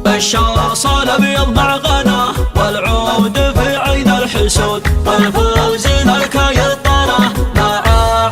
الشاص الابيض مع غناه والعود في عين الحسود والفوز نلقى الطرى مع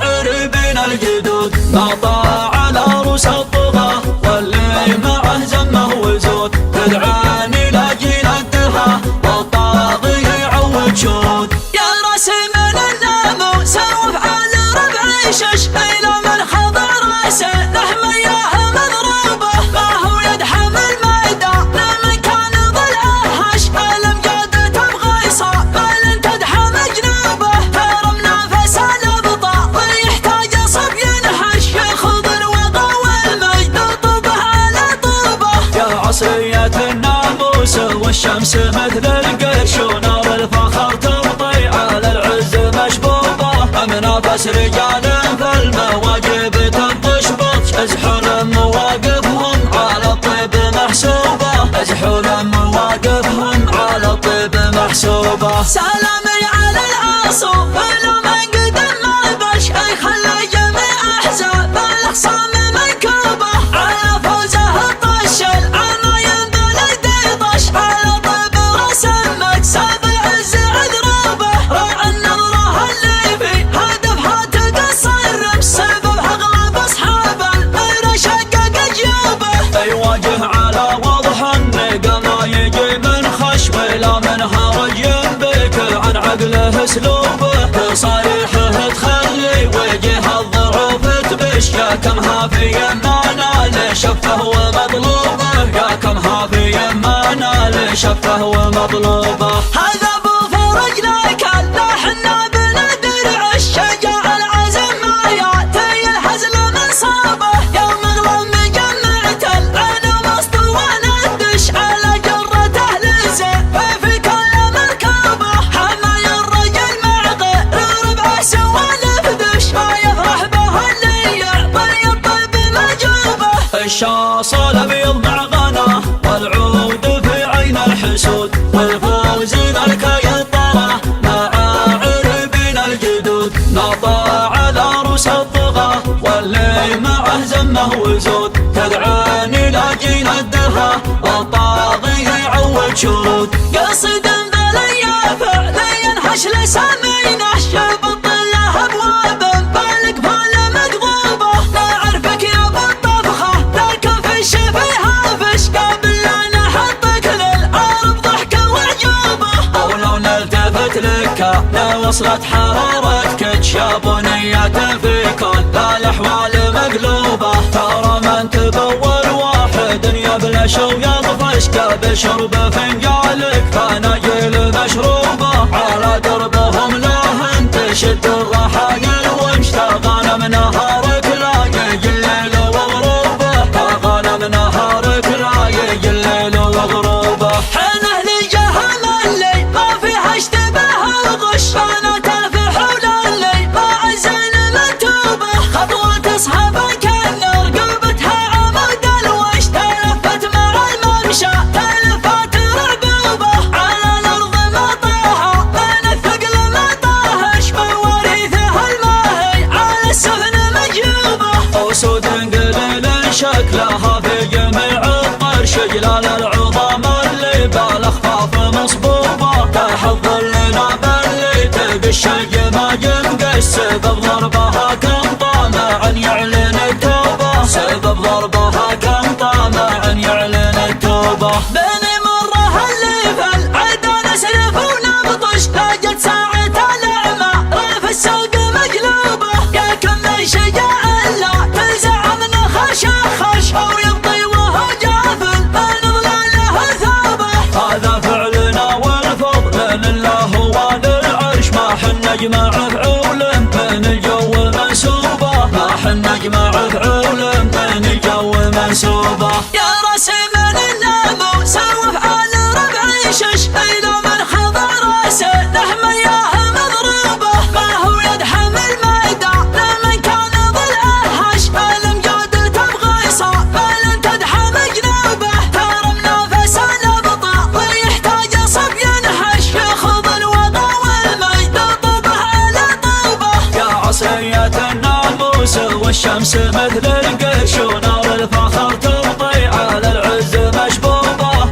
عربين الجدود نطاع على روس الطغى واللي معه زمه وزود تدعاني لاجل الدها والطاغي يعود شود يا راسي من الناموس وفعال ربع شش الى من خضع راسه لحم اياه مضروبه ما هو يدحم الميدان من كان ضلعه هش الامجاد تبغى يصاب بل تدحم جنوبه ترى منافس الابطال يحتاج صبي ينحش ياخذ الوغى والمجد طوبه على طوبه يا عصية الناموس والشمس مثل القرش ونار الفخر تمطي على العز مشبوبه منافس رجال في المواجب تنتشبط ازحل مواقفهم على الطيب محسوبه ازحل مواقفهم على الطيب محسوبه سلامي على العاصف لو من قدم ما بش اي خلى جميع احزاب الاخصام منكوبه على فوزه الطشل عما ينبلد يطش على طيب رسمك سابع عز عذروبه راع النظره اللي في هدفها تقصر سبب اغلب اصحاب المير شقق جيوبه يواجه على وضح النقا ما يجي من خشم لا من هرج ينبك عن عقله اسلوبه صريحه تخلي وجه الضعف تبش يا كم هافي ما نال شفه ومطلوبه يا كم هافي ما نال شفه ومطلوبه هذا ابو فرج لك اللحن بن درع الشجاع العزم ما ياتي الحزن من صابه يوم اغلب مجمعت العين ومسطوان الدش على جرته لزين في كل مركبه حماي الرجل مع غير ربع سوالف دش ما يفرح به اللي يعطي الطيب مجوبه الشاص الابيض مع غناه والعود في عين الحسود والفوز نلقى الطرى مع عربين الجدود نطاع على روس الطغى واللي معه زمه وزود تدعاني لاجل الدها والطاغي يعود شود قصد بليا فعليا حش لسامينا شبط له ابواب بالك فال مقضوبه لا اعرفك يا بالطبخه لكن في الشفيها فش قبل انا احطك للعرب ضحكه وعجوبه ولو نلتفت لك لا وصلت حرارتك شاب نية في كل الاحوال مقلوبه ترى من تبول واحد يبلش ويطفش بشرب فنجالك كان جيل مشروبه على دربهم له تشد الرحايل ومشتاقان من نهارك لا يجي الليل وغروبه تغان من نهارك لا يجي الليل وغروبه حنه لجهم اللي ما فيها اشتباه وغش انا تلفح اللي ما عزين مكتوبه خطوه تصحب كان رقبتها عمود الوش تلفت مع الممشى تلفت رعبوبه على الارض مطاها من الثقل ما طاهش مواريثها الماهي على السفن مجوبه اسود قليل شكلها في جميع الطرش جلال العظام اللي بالاخفاف مصبوبه تحض لنا باللي تقش الجماجم قس سبب ضربها كم طامع يعلن التوبه سبب ضربها كم طامع يعلن التوبه بني مره اللي في العدا نسلف ونبطش لاجت ساعة الأعمى ريف السوق مقلوبة يا كم من شجاع لا تنزع من خش أو يبطي وهو جافل من ظلاله ثابه هذا فعلنا والفضل لله وللعرش ما حن نجمع فعول من الجو منسوبه ما حن نجمع فعول من الجو منسوبه يا راسي من الناموس وفعال ربع شش إلى من خضع راسه لحم اياه مضروبه ما هو يدحم الميدان من كان ضلعه هش الامجاد تبغى يصاب بل تدحم جنوبه ترى منافس الابطال يحتاج صبي ينحش ياخذ الوغى والمجد طوبه على طوبه يا عصية الناموس والشمس مثل القرش ونار الفخر تمطي على العز مشبوبه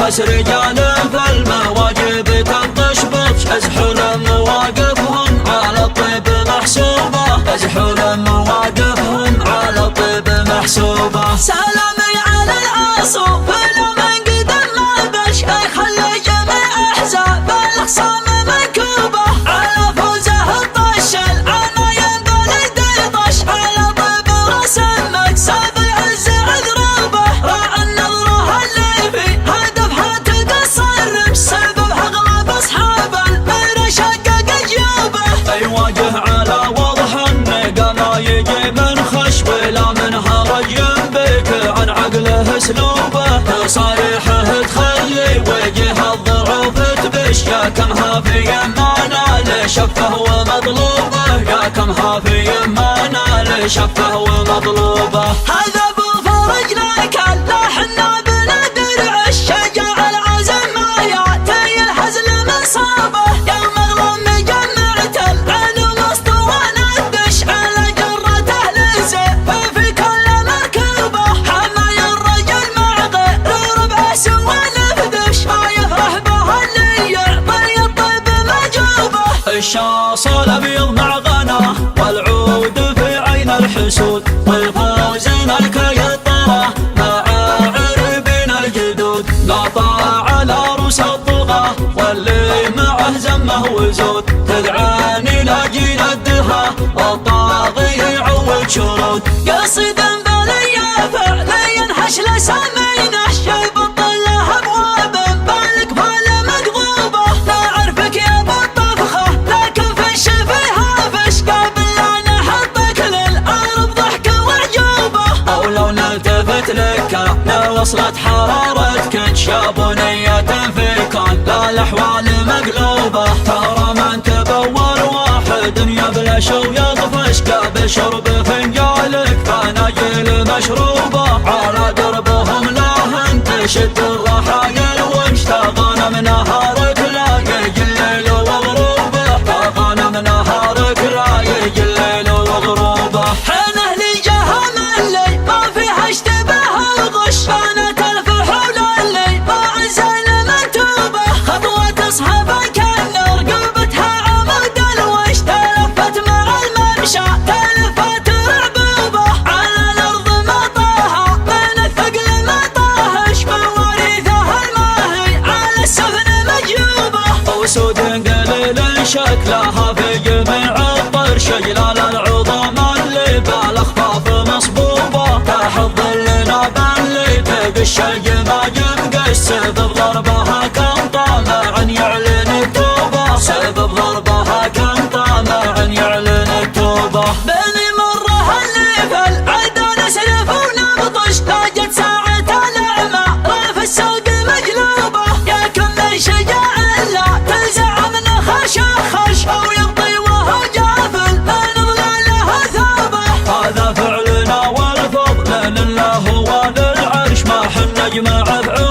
ناس رجال في المواجب تنتشبط أزحل مواقفهم على الطيب محسوبة أزحل مواقفهم على الطيب محسوبة سلامي على العاصف لو من قدم ما بش خلي جميع أحزاب الأخصام منكوبة على فوزه الطش العنايم بلد طش على طيب رسم مكسب العز عذربه راعى النظره اللي في هدفها تقصر بسبب أغلب أصحاب المير شقق جيوبه يواجه على وضح النقا ما يجي من خشب لا من هرج ينبك عن عقله اسلوبه صريحه تخلي وجه الضعف تبش يا كمها في يمانا لشفه ومطلوبه يا كمها في يمانا لشفه ومطلوبه هذا ابو فرج لك لا حنا بندرع الشجاع العزم ما يعطي الحزن من صابه يوم اغلم مجمعت العلوم اسطوانه الدش على جرته لزيف في كل مركوبه حماي الرجل مع غير ربع سوى نفدش ما يفرح به اللي يعطي الطيب مجوبه الشاص الابيض مع غناه والعود في عين الحسود والفوزين الكيطره مع عربين الجدود قطع على روس الطغاه واللي معه زمه وزود تدعاني لاجل الدها والطاغي يعود شرود قصيدا باليافع لا ينحش لسامينه شيب له ابواب بالك بال مقضوبه لا اعرفك يا ابو الطبخه لكن فش فيها فش قبل لا نحطك للارض ضحك وعجوبه او لو نلتفت لك لو وصلت حرارتك شاب بنية في كون لا الاحوال مقلوبه ترى من تبول واحد يبلش ويطفش قبل شرب فنجالك كان جيل مشروبه على دربهم لا تشد الرحايا واشتغل من نهارك لا يجي الليل وغروبه تغنى من نهارك لا يجي الليل وغروبه حنه لجهه اللي ما فيها اشتباه وغش كانت الفحول اللي ما عزل منتوبه خطوه تصحبها كان رقبتها عمود الوش تلفت مع الممشى تلفت رعبوبه على الارض مطاها من الثقل ما طاهش مواريثها الماهي على السفن مجيوبه وسود قليل شكلها في جميع الطرش جلال العظام اللي بالاخفاف مصبوبه كحظ الناب اللي تقش الجماجم قس بضربها كم طامع يعلن التوبه سبب ضربها كم طامع يعلن التوبه بني مره اللي في العدا نسلف ونبطش تاجت ساعة الأعمى راف السوق مقلوبة يا كل شجاع لا تنزع من خش أو يبطي وهو جافل من ظلاله ثوبه هذا فعلنا والفضل لله وللعرش ما حن نجمع بعود